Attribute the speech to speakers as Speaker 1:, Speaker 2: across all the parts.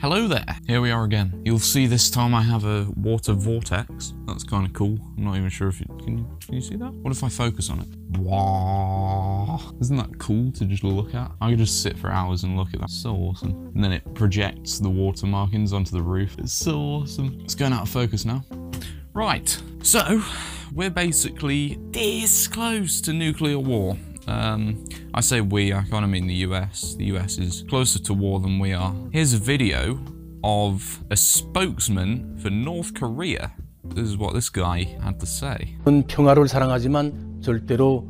Speaker 1: Hello there, here we are again. You'll see this time I have a water vortex. That's kind of cool. I'm not even sure if you can you see that? What if I focus on it? Wow. Isn't that cool to just look at? I could just sit for hours and look at that. So awesome. And then it projects the water markings onto the roof. It's so awesome. It's going out of focus now. Right, so we're basically this close to nuclear war. I say we, I kind of mean the US. The US is closer to war than we are. Here's a video of a spokesman for North Korea. This is what this guy had to say.
Speaker 2: 평화를 사랑하지만 절대로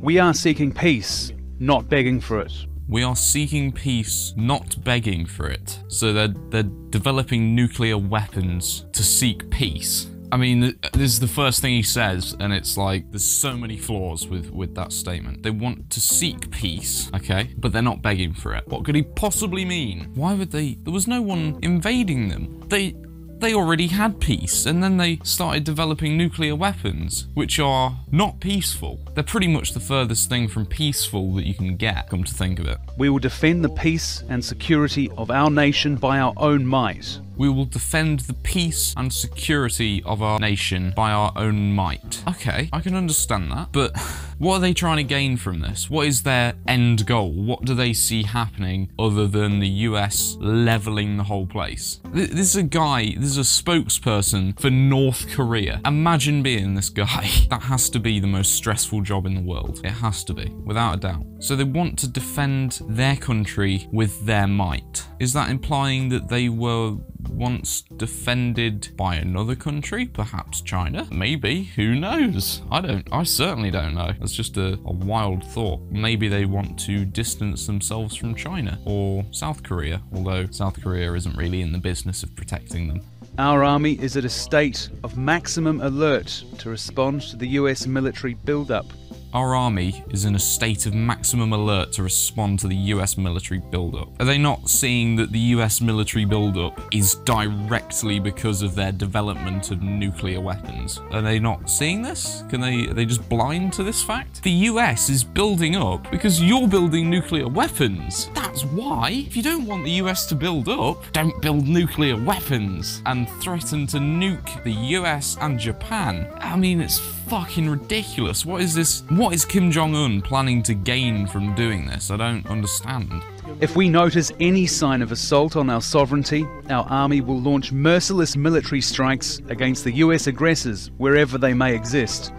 Speaker 3: We are seeking peace, not begging for it.
Speaker 1: We are seeking peace, not begging for it. So they're developing nuclear weapons to seek peace. I mean, this is the first thing he says, and it's like, there's so many flaws with that statement. They want to seek peace, okay? But they're not begging for it. What could he possibly mean? Why would they? There was no one invading them. They already had peace, and then they started developing nuclear weapons, which are not peaceful. They're pretty much the furthest thing from peaceful that you can get, come to think of it.
Speaker 3: We will defend the peace and security of our nation by our own might.
Speaker 1: We will defend the peace and security of our nation by our own might. Okay, I can understand that, but what are they trying to gain from this? What is their end goal? What do they see happening other than the US leveling the whole place? This is a guy, this is a spokesperson for North Korea. Imagine being this guy. That has to be the most stressful job in the world. It has to be, without a doubt. So they want to defend their country with their might. Is that implying that they were once defended by another country? Perhaps China? Maybe, who knows? I certainly don't know. That's just a wild thought. Maybe they want to distance themselves from China or South Korea, although South Korea isn't really in the business of protecting them.
Speaker 3: Our army is at a state of maximum alert to respond to the US military buildup.
Speaker 1: Our army is in a state of maximum alert to respond to the US military buildup. Are they not seeing that the US military buildup is directly because of their development of nuclear weapons? Are they not seeing this? Are they just blind to this fact? The US is building up because you're building nuclear weapons. That's why. If you don't want the US to build up, don't build nuclear weapons and threaten to nuke the US and Japan. I mean, it's fucking ridiculous. What is this? What is Kim Jong Un planning to gain from doing this? I don't understand.
Speaker 3: If we notice any sign of assault on our sovereignty, our army will launch merciless military strikes against the US aggressors wherever they may exist.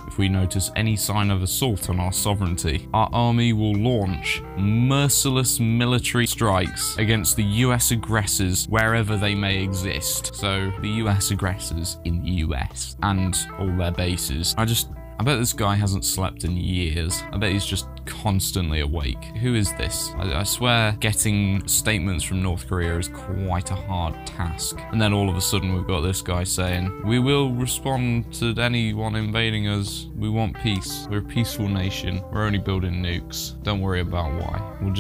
Speaker 1: If we notice any sign of assault on our sovereignty, our army will launch merciless military strikes against the US aggressors wherever they may exist. So the US aggressors in the US and all their bases. I bet this guy hasn't slept in years. I bet he's just constantly awake. Who is this? I swear getting statements from North Korea is quite a hard task. And then all of a sudden we've got this guy saying, we will respond to anyone invading us. We want peace. We're a peaceful nation. We're only building nukes. Don't worry about why. We'll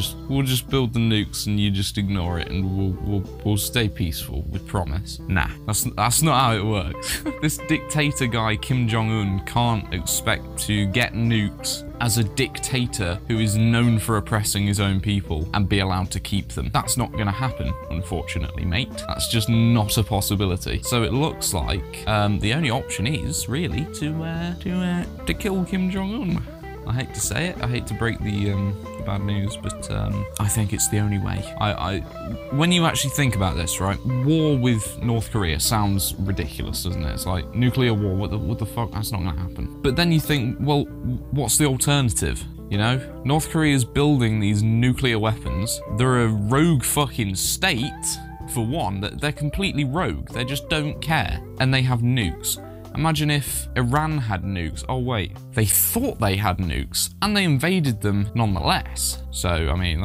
Speaker 1: just build the nukes and you just ignore it and we'll stay peaceful, we promise. Nah, that's not how it works. This dictator guy, Kim Jong Un, can't expect to get nukes as a dictator who is known for oppressing his own people and be allowed to keep them. That's not going to happen, unfortunately, mate. That's just not a possibility. So it looks like the only option is really to kill Kim Jong Un. I hate to say it. I hate to break the bad news, but I think it's the only way. When you actually think about this, right? War with North Korea sounds ridiculous, doesn't it? It's like nuclear war. What the fuck? That's not gonna happen. But then you think, well, what's the alternative? You know, North Korea is building these nuclear weapons. They're a rogue fucking state. For one, they're completely rogue. They just don't care, and they have nukes. Imagine if Iran had nukes. Oh wait, they thought they had nukes and they invaded them nonetheless. So, I mean,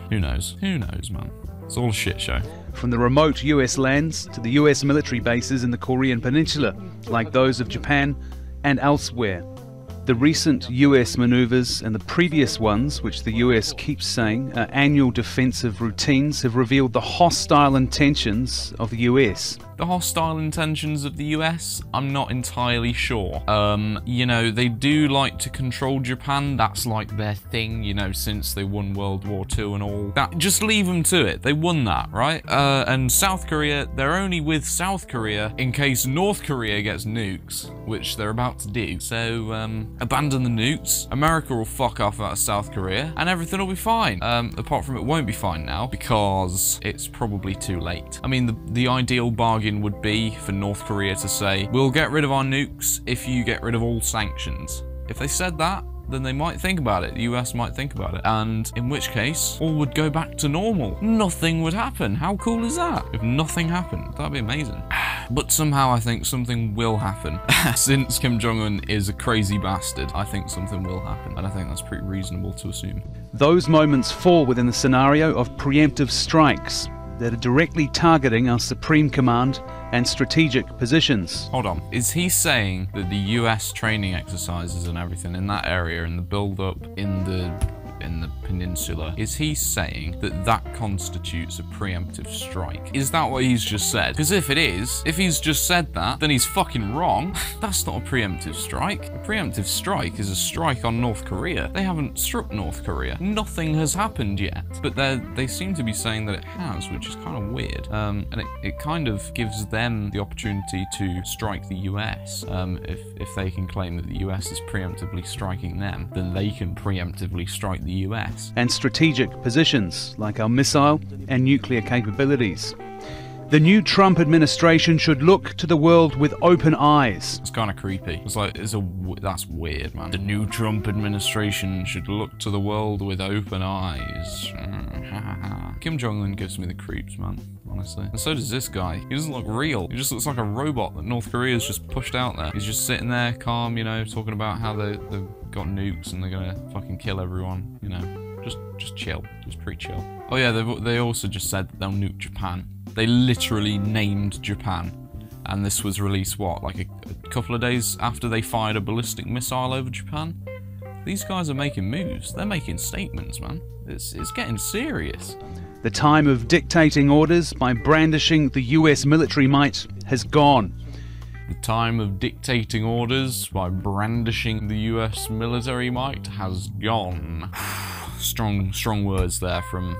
Speaker 1: who knows? Who knows, man? It's all a shit show.
Speaker 3: From the remote US lands to the US military bases in the Korean Peninsula, like those of Japan and elsewhere. The recent US maneuvers and the previous ones, which the US keeps saying are annual defensive routines, have revealed the hostile intentions of the US.
Speaker 1: the hostile intentions of the US? I'm not entirely sure. You know, they do like to control Japan. That's like their thing, you know, since they won World War II and all. Just leave them to it. They won that, right? And South Korea, they're only with South Korea in case North Korea gets nukes, which they're about to do. So, abandon the nukes. America will fuck off out of South Korea and everything will be fine. Apart from it won't be fine now because it's probably too late. I mean, the ideal bargain would be for North Korea to say, we'll get rid of our nukes if you get rid of all sanctions. If they said that, then they might think about it. The US might think about it. And in which case, all would go back to normal. Nothing would happen. How cool is that? If nothing happened, that'd be amazing. But somehow I think something will happen. Since Kim Jong Un is a crazy bastard, I think something will happen. And I think that's pretty reasonable to assume.
Speaker 3: Those moments fall within the scenario of preemptive strikes that are directly targeting our Supreme Command and strategic positions.
Speaker 1: Hold on. Is he saying that the US training exercises and everything in that area, in the build-up, in the peninsula, is he saying that that constitutes a preemptive strike? Is that what he's just said? Because if it is, if he's just said that, then he's fucking wrong. That's not a preemptive strike. A preemptive strike is a strike on North Korea. They haven't struck North Korea. Nothing has happened yet. But they seem to be saying that it has, which is kind of weird. And it kind of gives them the opportunity to strike the US. If they can claim that the US is preemptively striking them, then they can preemptively strike the US.
Speaker 3: And strategic positions, like our missile and nuclear capabilities. The new Trump administration should look to the world with open eyes.
Speaker 1: It's kind of creepy. It's like, that's weird, man. The new Trump administration should look to the world with open eyes. Kim Jong Un gives me the creeps, man, honestly. And so does this guy. He doesn't look real. He just looks like a robot that North Korea's just pushed out there. He's just sitting there, calm, you know, talking about how they've got nukes and they're gonna fucking kill everyone, you know. Just chill. Just pretty chill. Oh yeah, they also just said that they'll nuke Japan. They literally named Japan. And this was released, what, like a couple of days after they fired a ballistic missile over Japan? These guys are making moves. They're making statements, man. It's getting serious.
Speaker 3: The time of dictating orders by brandishing the US military might has gone.
Speaker 1: The time of dictating orders by brandishing the US military might has gone. Strong words there from...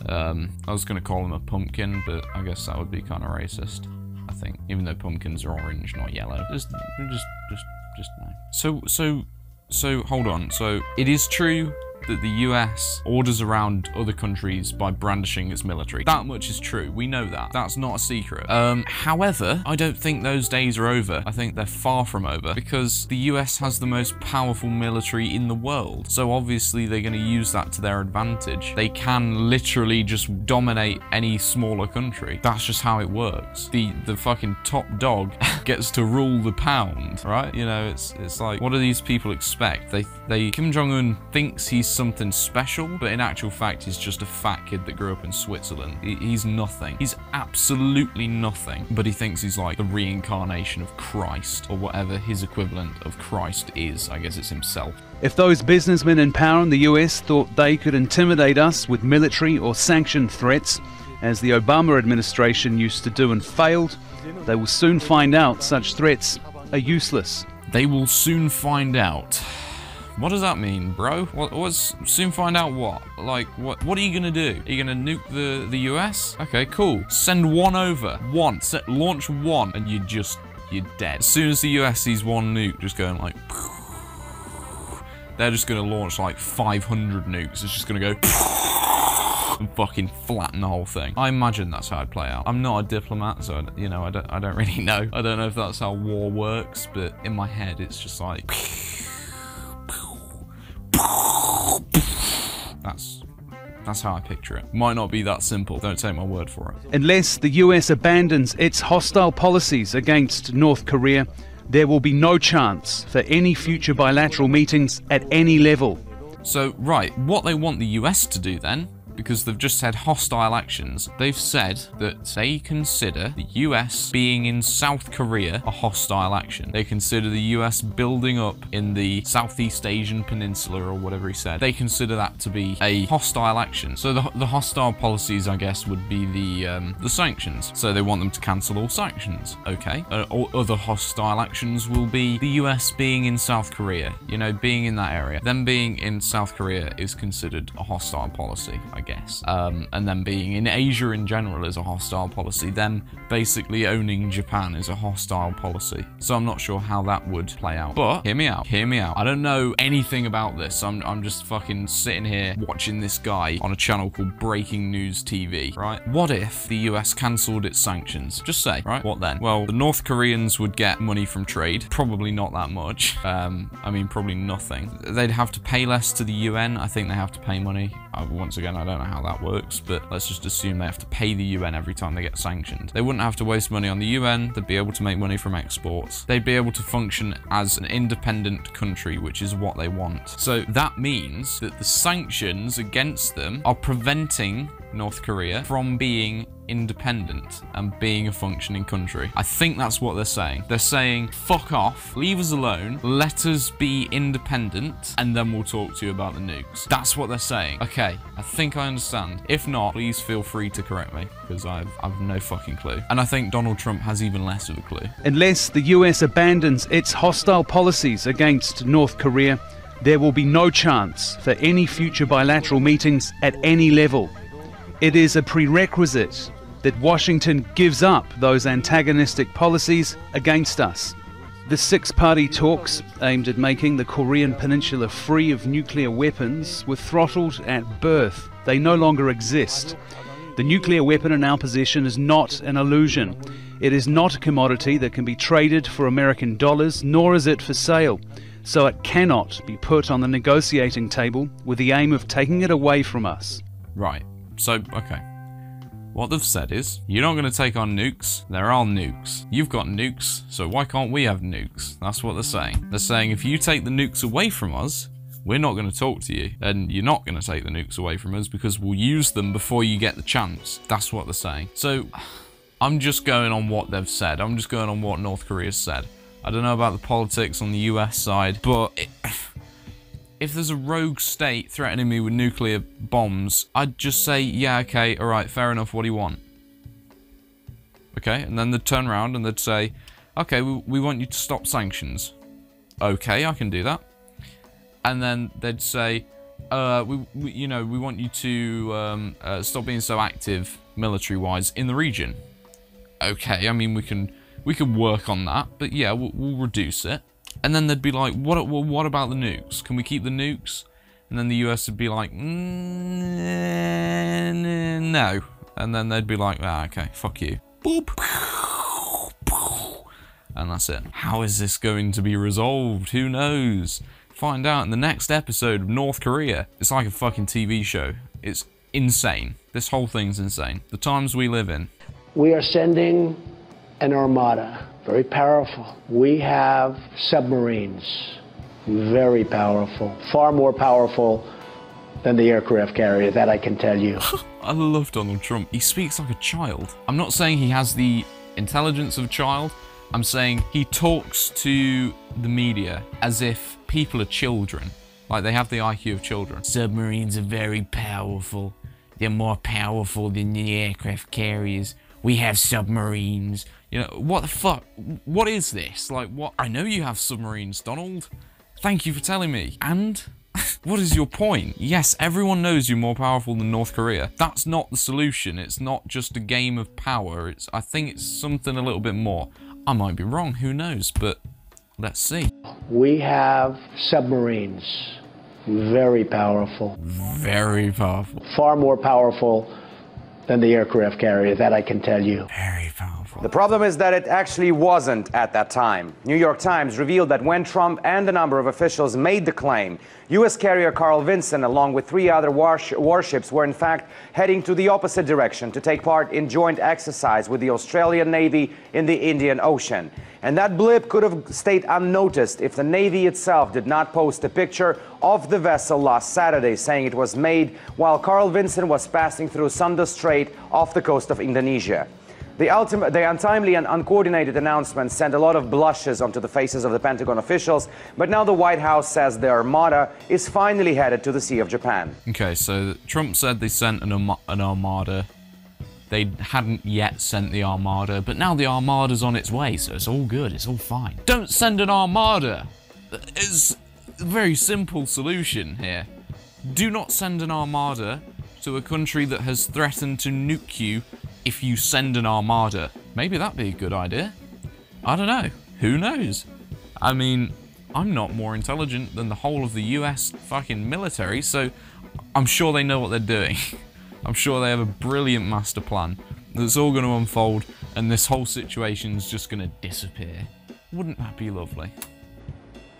Speaker 1: I was going to call him a pumpkin, but I guess that would be kind of racist, I think. Even though pumpkins are orange, not yellow. Just no. So, hold on. So, it is true that the US orders around other countries by brandishing its military. That much is true. We know that. That's not a secret. However, I don't think those days are over. I think they're far from over because the US has the most powerful military in the world. So obviously they're going to use that to their advantage. They can literally just dominate any smaller country. That's just how it works. The fucking top dog gets to rule the pound, right? You know, it's like, what do these people expect? Kim Jong Un thinks he's something special, but in actual fact he's just a fat kid that grew up in Switzerland. He's nothing. He's absolutely nothing, but he thinks he's like the reincarnation of Christ, or whatever his equivalent of Christ is. I guess it's himself.
Speaker 3: If those businessmen in power in the US thought they could intimidate us with military or sanction threats, as the Obama administration used to do and failed, they will soon find out such threats are useless.
Speaker 1: They will soon find out. What does that mean, bro? What's soon find out what? Like, what are you gonna do? Are you gonna nuke the US? Okay, cool. Send one over. Launch one, and you're dead. As soon as the US sees one nuke just going like... They're just gonna launch like 500 nukes. It's just gonna go... and fucking flatten the whole thing. I imagine that's how it'd play out. I'm not a diplomat, so, you know, I don't really know. I don't know if that's how war works, but in my head, it's just like... That's how I picture it. Might not be that simple. Don't take my word for it.
Speaker 3: Unless the US abandons its hostile policies against North Korea, there will be no chance for any future bilateral meetings at any level.
Speaker 1: So, right, what they want the US to do then because they've just said hostile actions. They've said that they consider the US being in South Korea a hostile action. They consider the US building up in the Southeast Asian Peninsula, or whatever he said. They consider that to be a hostile action. So the hostile policies, I guess, would be the sanctions. So they want them to cancel all sanctions. Okay. Or other hostile actions will be the US being in South Korea, you know, being in that area. Them being in South Korea is considered a hostile policy, I guess. And then being in Asia in general is a hostile policy. Them basically owning Japan is a hostile policy. So I'm not sure how that would play out. But hear me out. Hear me out. I don't know anything about this. I'm just fucking sitting here watching this guy on a channel called Breaking News TV, right? What if the US cancelled its sanctions? Just say, right? What then? Well, the North Koreans would get money from trade. Probably not that much. I mean, probably nothing. They'd have to pay less to the UN. I think they have to pay money. Once again, I don't know how that works, but let's just assume they have to pay the UN every time they get sanctioned. They wouldn't have to waste money on the UN. They'd be able to make money from exports. They'd be able to function as an independent country, which is what they want. So that means that the sanctions against them are preventing North Korea from being independent and being a functioning country. I think that's what they're saying. They're saying, fuck off, leave us alone, let us be independent, and then we'll talk to you about the nukes. That's what they're saying. Okay, I think I understand. If not, please feel free to correct me, because I've no fucking clue. And I think Donald Trump has even less of a clue.
Speaker 3: Unless the US abandons its hostile policies against North Korea, there will be no chance for any future bilateral meetings at any level. It is a prerequisite that Washington gives up those antagonistic policies against us. The six-party talks aimed at making the Korean Peninsula free of nuclear weapons were throttled at birth. They no longer exist. The nuclear weapon in our possession is not an illusion. It is not a commodity that can be traded for American dollars, nor is it for sale. So it cannot be put on the negotiating table with the aim of taking it away from us.
Speaker 1: Right. So, okay. What they've said is, you're not going to take on nukes, there are nukes. You've got nukes, so why can't we have nukes? That's what they're saying. They're saying if you take the nukes away from us, we're not going to talk to you. And you're not going to take the nukes away from us because we'll use them before you get the chance. That's what they're saying. So, I'm just going on what they've said. I'm just going on what North Korea's said. I don't know about the politics on the US side, but if there's a rogue state threatening me with nuclear bombs, I'd just say, yeah, okay, alright, fair enough, what do you want? Okay, and then they'd turn around and they'd say, okay, we want you to stop sanctions. Okay, I can do that. And then they'd say, we want you to stop being so active military-wise in the region. Okay, I mean, we can work on that, but yeah, we'll reduce it. And then they'd be like, what about the nukes? Can we keep the nukes? And then the US would be like, no. And then they'd be like, ah, okay, fuck you. Boop. And that's it. How is this going to be resolved? Who knows? Find out in the next episode of North Korea. It's like a fucking TV show. It's insane. This whole thing's insane. The times we live in.
Speaker 4: We are sending an armada. Very powerful. We have submarines. Very powerful. Far more powerful than the aircraft carrier, that I can tell you.
Speaker 1: I love Donald Trump. He speaks like a child. I'm not saying he has the intelligence of a child. I'm saying he talks to the media as if people are children. Like they have the IQ of children. Submarines are very powerful. They're more powerful than the aircraft carriers. We have submarines. You know, what the fuck? What is this? Like, what? I know you have submarines, Donald. Thank you for telling me. And? What is your point? Yes, everyone knows you're more powerful than North Korea. That's not the solution. It's not just a game of power. I think it's something a little bit more. I might be wrong, who knows? But let's see.
Speaker 4: We have submarines. Very powerful.
Speaker 1: Very powerful.
Speaker 4: Far more powerful than the aircraft carrier, that I can tell you.
Speaker 1: Very powerful. powerful.
Speaker 5: The problem is that it actually wasn't at that time. New York Times revealed that when Trump and a number of officials made the claim, U.S. carrier Carl Vinson, along with 3 other warships, were in fact heading to the opposite direction to take part in joint exercise with the Australian Navy in the Indian Ocean. And that blip could have stayed unnoticed if the Navy itself did not post a picture of the vessel last Saturday, saying it was made while Carl Vinson was passing through Sunda Strait off the coast of Indonesia. The untimely and uncoordinated announcement sent a lot of blushes onto the faces of the Pentagon officials, but now the White House says the Armada is finally headed to the Sea of Japan.
Speaker 1: Okay, so Trump said they sent an Armada. They hadn't yet sent the Armada, but now the Armada's on its way, so it's all good, it's all fine. Don't send an Armada! It's a very simple solution here. Do not send an Armada to a country that has threatened to nuke you if you send an Armada. Maybe that'd be a good idea. I don't know. Who knows? I mean, I'm not more intelligent than the whole of the US fucking military, so I'm sure they know what they're doing. I'm sure they have a brilliant master plan that's all going to unfold and this whole situation's just going to disappear. Wouldn't that be lovely?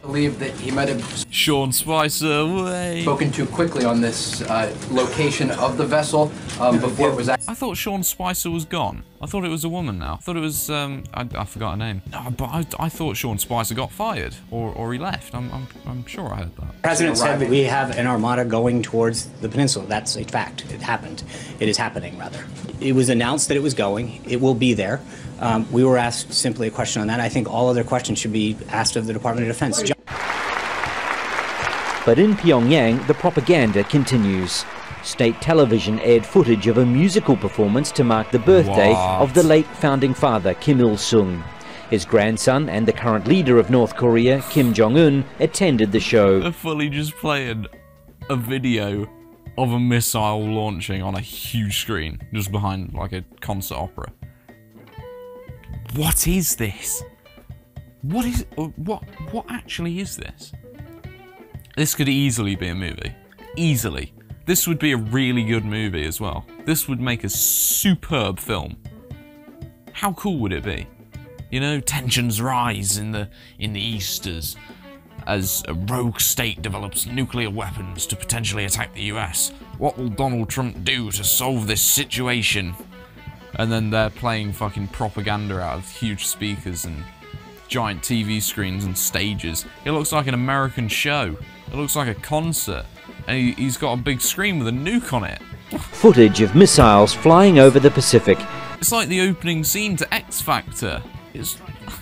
Speaker 6: I believe that he might have
Speaker 1: Sean Spicer, way.
Speaker 6: spoken too quickly on this location of the vessel before it was
Speaker 1: I thought Sean Spicer was gone. I thought it was a woman now. I thought it was, I forgot her name. No, but I thought Sean Spicer got fired or he left. I'm sure I heard that.
Speaker 7: The President said that we have an armada going towards the peninsula. That's a fact. It happened. It is happening, rather. It was announced that it was going. It will be there. We were asked simply a question on that. I think all other questions should be asked of the Department of Defense.
Speaker 8: But in Pyongyang, the propaganda continues. State television aired footage of a musical performance to mark the birthday of the late founding father, Kim Il-sung. His grandson and the current leader of North Korea, Kim Jong Un, attended the show.
Speaker 1: They're fully just playing a video of a missile launching on a huge screen, just behind like a concert opera. What is this? What actually is this? This could easily be a movie. Easily. This would be a really good movie as well. This would make a superb film. How cool would it be? You know, tensions rise in the East as a rogue state develops nuclear weapons to potentially attack the US. What will Donald Trump do to solve this situation? And then they're playing fucking propaganda out of huge speakers and giant TV screens and stages. It looks like an American show. It looks like a concert. And he's got a big screen with a nuke on it.
Speaker 8: Footage of missiles flying over the Pacific.
Speaker 1: It's like the opening scene to X Factor. It's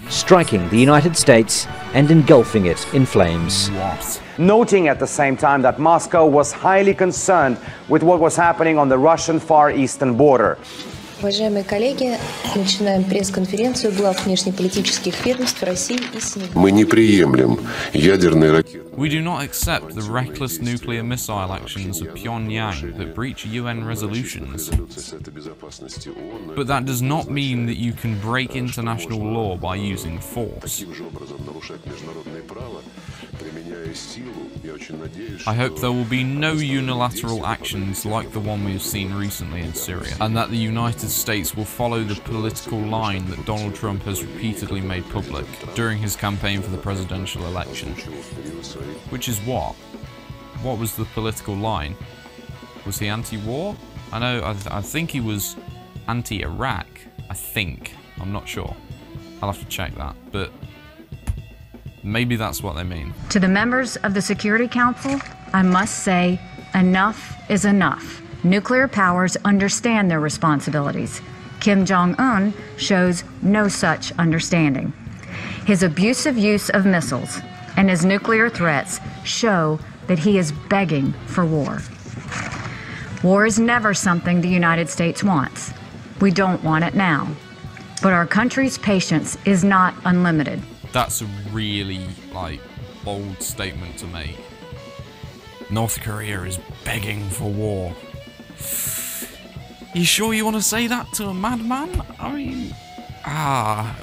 Speaker 8: striking the United States and engulfing it in flames.
Speaker 1: What?
Speaker 5: Noting at the same time that Moscow was highly concerned with what was happening on the Russian Far Eastern border.
Speaker 9: Уважаемые коллеги, начинаем пресс-конференцию глав внешнеполитических ведомств России и СНГ.
Speaker 10: Мы не приемлем ядерные ракеты.
Speaker 1: We do not accept the reckless nuclear missile actions of Pyongyang that breach UN resolutions. But that does not mean that you can break international law by using force. I hope there will be no unilateral actions like the one we've seen recently in Syria, and that the United States will follow the political line that Donald Trump has repeatedly made public during his campaign for the presidential election. Which is what? What was the political line? Was he anti-war? I think he was anti-Iraq. I think. I'm not sure. I'll have to check that, but maybe that's what they mean.
Speaker 11: To the members of the Security Council, I must say, enough is enough. Nuclear powers understand their responsibilities. Kim Jong Un shows no such understanding. His abusive use of missiles and his nuclear threats show that he is begging for war. War is never something the United States wants. We don't want it now. But our country's patience is not unlimited.
Speaker 1: That's a really, bold statement to make. North Korea is begging for war. You sure you want to say that to a madman? I mean, I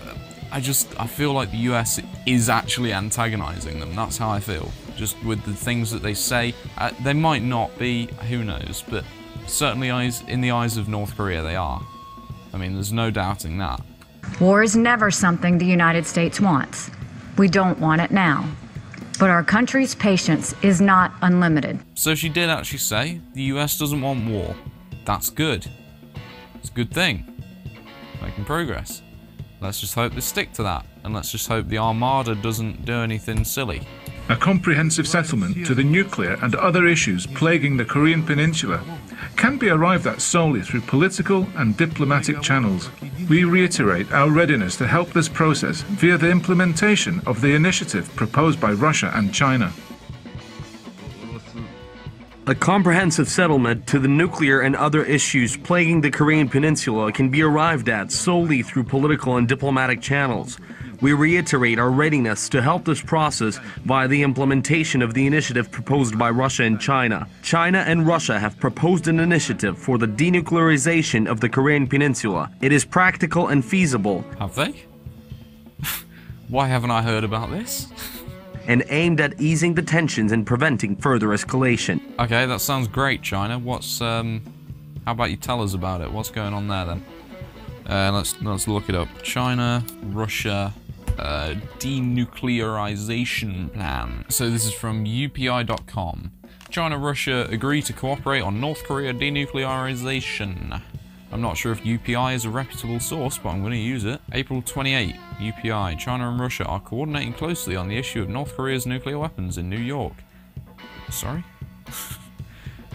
Speaker 1: feel like the US is actually antagonizing them. That's how I feel. Just with the things that they say. They might not be, who knows, but certainly in the eyes of North Korea they are. I mean, there's no doubting that.
Speaker 11: War is never something the United States wants. We don't want it now. But our country's patience is not unlimited.
Speaker 1: So she did actually say the US doesn't want war. That's good. It's a good thing. Making progress. Let's just hope they stick to that. And let's just hope the Armada doesn't do anything silly.
Speaker 12: A comprehensive settlement to the nuclear and other issues plaguing the Korean Peninsula can be arrived at solely through political and diplomatic channels. We reiterate our readiness to help this process via the implementation of the initiative proposed by Russia and China.
Speaker 13: A comprehensive settlement to the nuclear and other issues plaguing the Korean Peninsula can be arrived at solely through political and diplomatic channels. We reiterate our readiness to help this process via the implementation of the initiative proposed by Russia and China. China and Russia have proposed an initiative for the denuclearization of the Korean Peninsula. It is practical and feasible.
Speaker 1: Have they? Why haven't I heard about this?
Speaker 13: And aimed at easing the tensions and preventing further escalation.
Speaker 1: Okay, that sounds great, China. What's how about you tell us about it? What's going on there then? Let's look it up. China, Russia, denuclearization plan. So this is from UPI.com. China, Russia agree to cooperate on North Korea denuclearization. I'm not sure if UPI is a reputable source, but I'm going to use it. April 28, UPI. China and Russia are coordinating closely on the issue of North Korea's nuclear weapons in New York. Sorry?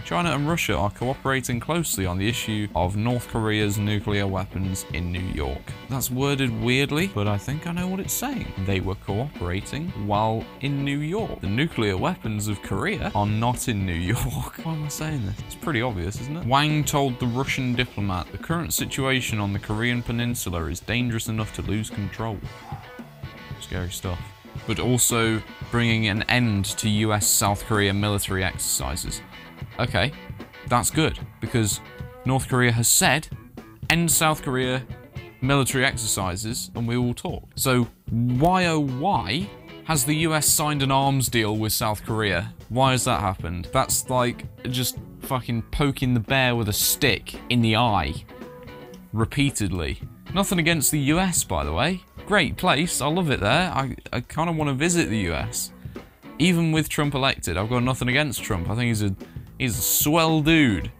Speaker 1: China and Russia are cooperating closely on the issue of North Korea's nuclear weapons in New York. That's worded weirdly, but I think I know what it's saying. They were cooperating while in New York. The nuclear weapons of Korea are not in New York. Why am I saying this? It's pretty obvious, isn't it? Wang told the Russian diplomat, the current situation on the Korean Peninsula is dangerous enough to lose control. Scary stuff. But also bringing an end to US-South Korea military exercises. Okay, that's good, because North Korea has said, end South Korea military exercises and we will talk. So why oh why has the US signed an arms deal with South Korea? Why has that happened? That's like just fucking poking the bear with a stick in the eye. Repeatedly. Nothing against the US, by the way. Great place, I love it there. I kind of want to visit the US. Even with Trump elected, I've got nothing against Trump. I think he's a swell dude,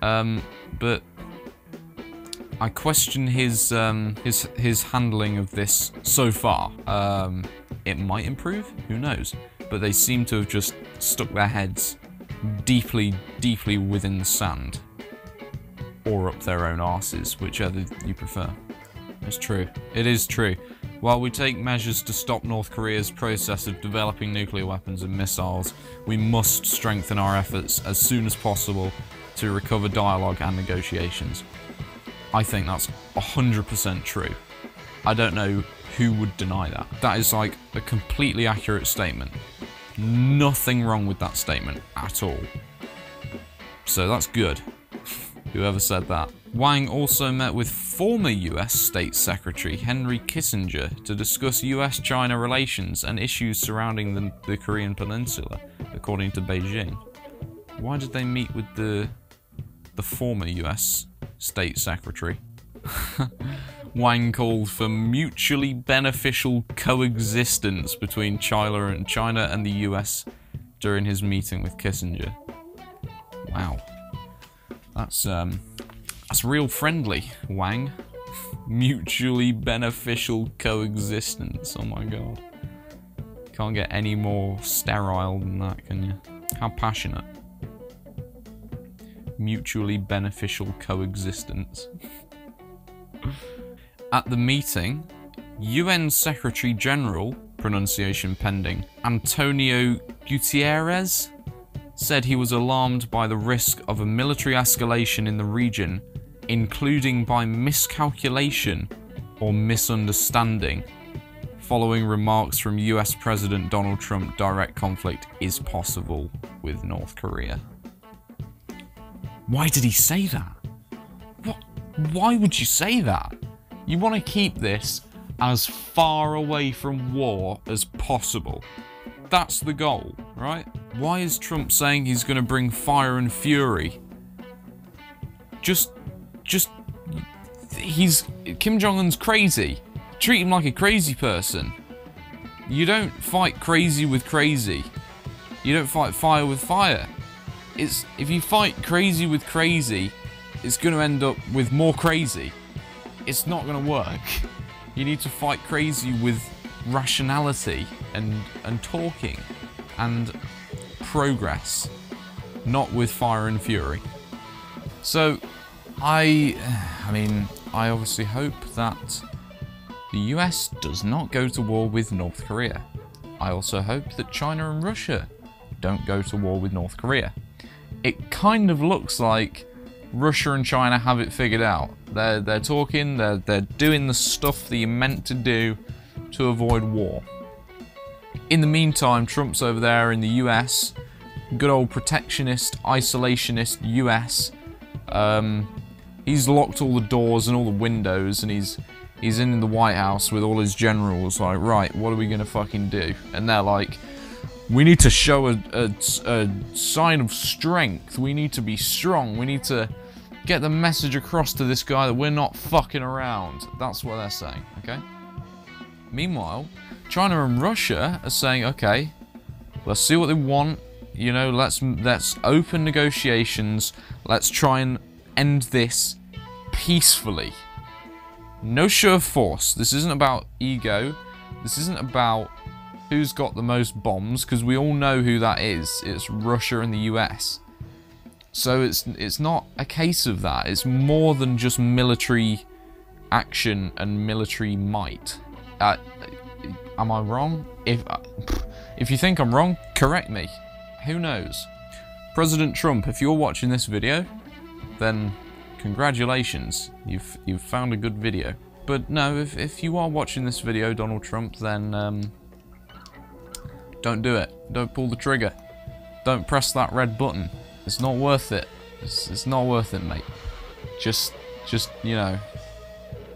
Speaker 1: but I question his handling of this so far. It might improve, who knows? But they seem to have just stuck their heads deeply, deeply within the sand, or up their own arses, whichever you prefer. It's true. It is true. While we take measures to stop North Korea's process of developing nuclear weapons and missiles, we must strengthen our efforts as soon as possible to recover dialogue and negotiations. I think that's 100% true. I don't know who would deny that. That is like a completely accurate statement. Nothing wrong with that statement at all. So that's good. Whoever said that. Wang also met with former US State Secretary Henry Kissinger to discuss US-China relations and issues surrounding the Korean Peninsula, according to Beijing. Why did they meet with the former US State Secretary? Wang called for mutually beneficial coexistence between China and the US during his meeting with Kissinger. Wow. That's real friendly, Wang. Mutually beneficial coexistence. Oh my god. Can't get any more sterile than that, can you? How passionate. Mutually beneficial coexistence. At the meeting, UN Secretary General, pronunciation pending, Antonio Gutierrez, said he was alarmed by the risk of a military escalation in the region, including by miscalculation or misunderstanding, following remarks from US President Donald Trump direct conflict is possible with North Korea. Why did he say that? What? Why would you say that? You want to keep this as far away from war as possible. That's the goal, right? Why is Trump saying he's going to bring fire and fury? Just Kim Jong Un's crazy. Treat him like a crazy person. You don't fight crazy with crazy. You don't fight fire with fire. If you fight crazy with crazy, it's going to end up with more crazy. It's not going to work. You need to fight crazy with rationality and talking and progress, not with fire and fury. So, I mean, I obviously hope that the US does not go to war with North Korea. I also hope that China and Russia don't go to war with North Korea. It kind of looks like Russia and China have it figured out. They're talking, they're doing the stuff that you're meant to do to avoid war. In the meantime, Trump's over there in the US, good old protectionist, isolationist US. He's locked all the doors and all the windows, and he's in the White House with all his generals, like, right, what are we gonna fucking do? And they're like, we need to show a sign of strength. We need to be strong. We need to get the message across to this guy that we're not fucking around. That's what they're saying, okay? Meanwhile, China and Russia are saying, okay, let's see what they want. You know, let's open negotiations. Let's try and end this peacefully. No show of force. This isn't about ego. This isn't about who's got the most bombs, because we all know who that is. It's Russia and the US. So it's not a case of that. It's more than just military action and military might. Am I wrong? If you think I'm wrong, correct me. Who knows? President Trump, if you're watching this video, then congratulations. You've found a good video. But no, if you are watching this video, Donald Trump, then don't do it. Don't pull the trigger. Don't press that red button. It's not worth it. It's not worth it, mate. Just you know,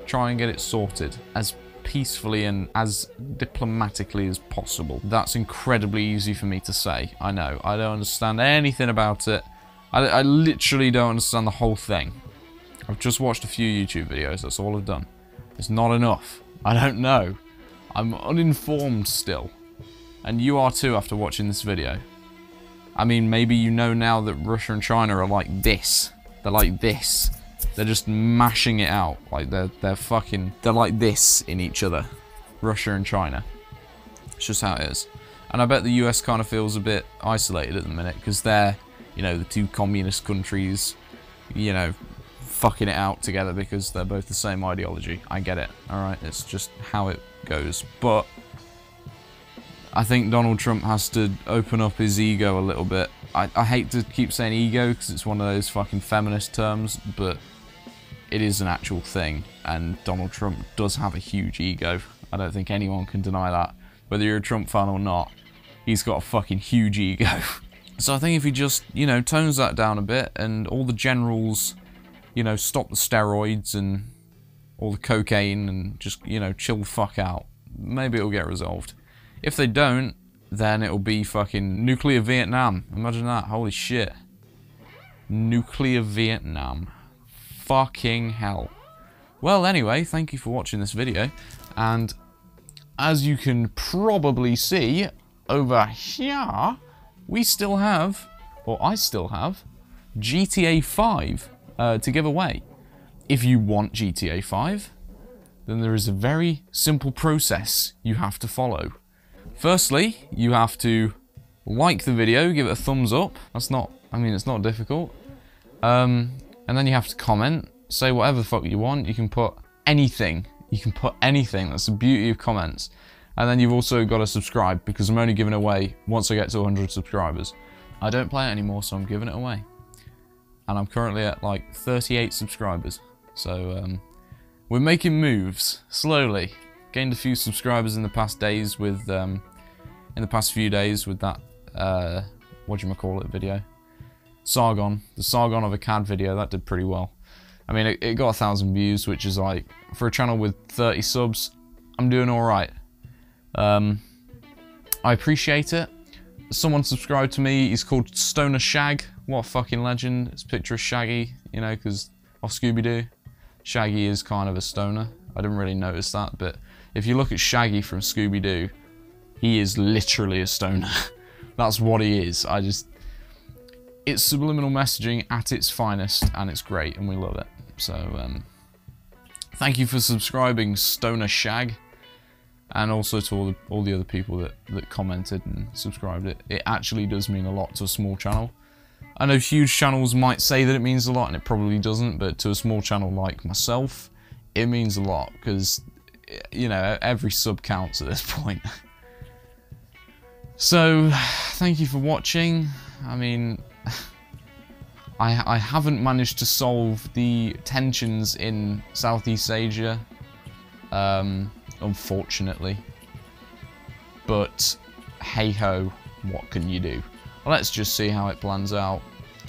Speaker 1: try and get it sorted as peacefully and as diplomatically as possible. That's incredibly easy for me to say. I know. I don't understand anything about it. I literally don't understand the whole thing. I've just watched a few YouTube videos. That's all I've done. It's not enough. I don't know. I'm uninformed still. And you are too after watching this video. I mean, maybe you know now that Russia and China are like this. They're like this. They're just mashing it out. Like, they're like this in each other. Russia and China. It's just how it is. And I bet the US kind of feels a bit isolated at the minute, because they're, you know, the two communist countries, you know, fucking it out together because they're both the same ideology. I get it. Alright, it's just how it goes. But I think Donald Trump has to open up his ego a little bit. I hate to keep saying ego because it's one of those fucking feminist terms, but it is an actual thing, and Donald Trump does have a huge ego. I don't think anyone can deny that. Whether you're a Trump fan or not, he's got a fucking huge ego. So I think if he just, you know, tones that down a bit, and all the generals, you know, stop the steroids and all the cocaine and just, you know, chill the fuck out, maybe it'll get resolved. If they don't, then it'll be fucking nuclear Vietnam. Imagine that. Holy shit. Nuclear Vietnam. Fucking hell. Well, anyway, thank you for watching this video. And as you can probably see over here, we still have, or I still have, GTA 5 to give away. If you want GTA 5, then there is a very simple process you have to follow. Firstly, you have to like the video, give it a thumbs up. That's not, I mean, it's not difficult. And then you have to comment, say whatever the fuck you want. You can put anything. You can put anything. That's the beauty of comments. And then you've also got to subscribe, because I'm only giving it away once I get to 100 subscribers. I don't play it anymore, so I'm giving it away. And I'm currently at like 38 subscribers. So we're making moves slowly. Gained a few subscribers in the past days with, in the past few days with that, whatchamacallit video. Sargon. The Sargon of a CAD video, that did pretty well. I mean, it got 1,000 views, which is like, for a channel with 30 subs, I'm doing alright. I appreciate it. Someone subscribed to me, he's called Stoner Shag. What a fucking legend. It's a picture of Shaggy, you know, because of Scooby-Doo. Shaggy is kind of a stoner. I didn't really notice that, but if you look at Shaggy from Scooby-Doo, he is literally a stoner. That's what he is. It's subliminal messaging at its finest, and it's great, and we love it. So, thank you for subscribing, Stoner Shag, and also to all the other people that commented and subscribed. It actually does mean a lot to a small channel. I know huge channels might say that it means a lot, and it probably doesn't, but to a small channel like myself, it means a lot, because, you know, every sub counts at this point. So, thank you for watching. I mean, I haven't managed to solve the tensions in Southeast Asia, unfortunately. But, hey-ho, what can you do? Let's just see how it plans out.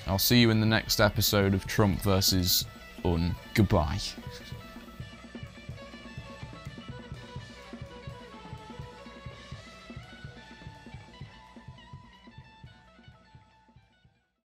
Speaker 1: I'll see you in the next episode of Trump versus Un. Goodbye.